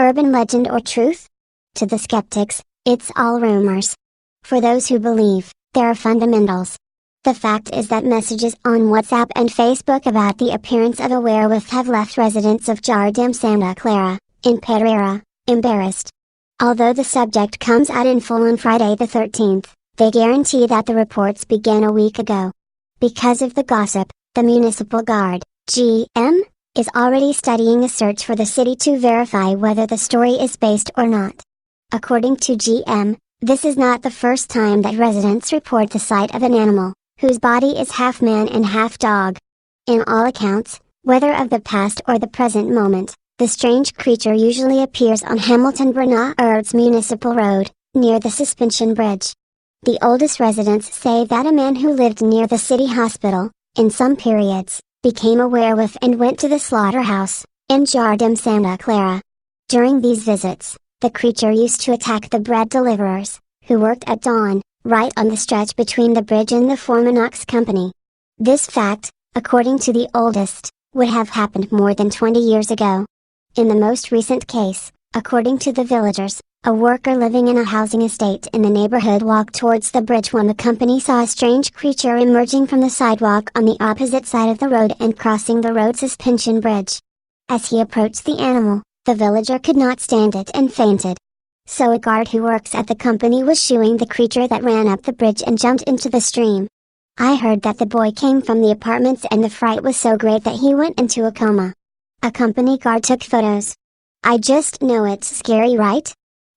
urban legend or truth? To the skeptics, it's all rumors. For those who believe, there are fundamentals. The fact is that messages on WhatsApp and Facebook about the appearance of a werewolf have left residents of Jardín Santa Clara, in Pedreira, embarrassed. Although the subject comes out in full on Friday the 13th, they guarantee that the reports began a week ago. Because of the gossip, the Municipal Guard, GM, is already studying a search for the city to verify whether the story is based or not. According to GM, this is not the first time that residents report the sight of an animal, whose body is half man and half dog. In all accounts, whether of the past or the present moment, the strange creature usually appears on Hamilton Bernard's Municipal Road, near the suspension bridge. The oldest residents say that a man who lived near the city hospital, in some periods, became a werewolf and went to the slaughterhouse, in Jardín Santa Clara. During these visits, the creature used to attack the bread deliverers, who worked at dawn, right on the stretch between the bridge and the Formonox company. This fact, according to the oldest, would have happened more than 20 years ago. In the most recent case, according to the villagers, a worker living in a housing estate in the neighborhood walked towards the bridge when the company saw a strange creature emerging from the sidewalk on the opposite side of the road and crossing the road suspension bridge. As he approached the animal, the villager could not stand it and fainted. So a guard who works at the company was shooing the creature that ran up the bridge and jumped into the stream. I heard that the boy came from the apartments and the fright was so great that he went into a coma. A company guard took photos. I just know it's scary, right?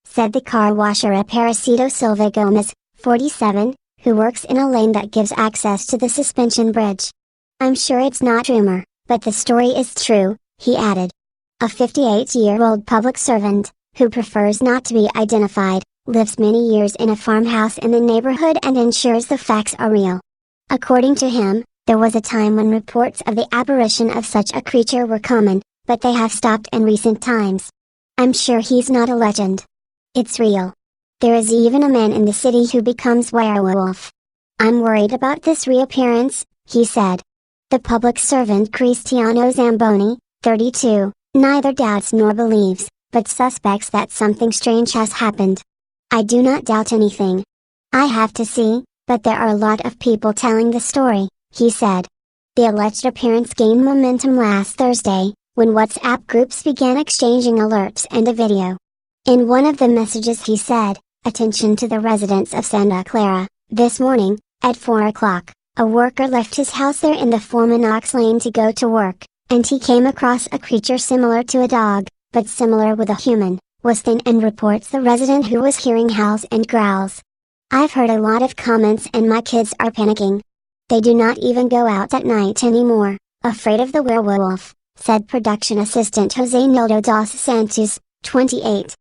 Said the car washer Aparecido Silva Gomez, 47, who works in a lane that gives access to the suspension bridge. I'm sure it's not rumor, but the story is true, he added. A 58-year-old public servant, who prefers not to be identified, lives many years in a farmhouse in the neighborhood and ensures the facts are real. According to him, there was a time when reports of the apparition of such a creature were common, but they have stopped in recent times. I'm sure he's not a legend. It's real. There is even a man in the city who becomes werewolf. I'm worried about this reappearance, he said. The public servant Cristiano Zamboni, 32, neither doubts nor believes, but suspects that something strange has happened. I do not doubt anything. I have to see, but there are a lot of people telling the story, he said. The alleged appearance gained momentum last Thursday, when WhatsApp groups began exchanging alerts and a video. In one of the messages he said, "Attention to the residents of Santa Clara, this morning, at 4 o'clock, a worker left his house there in the Formonox lane to go to work, and he came across a creature similar to a dog, but similar with a human, was thin and reports the resident who was hearing howls and growls. I've heard a lot of comments and my kids are panicking. They do not even go out at night anymore, afraid of the werewolf," said production assistant Jose Nildo dos Santos, 28.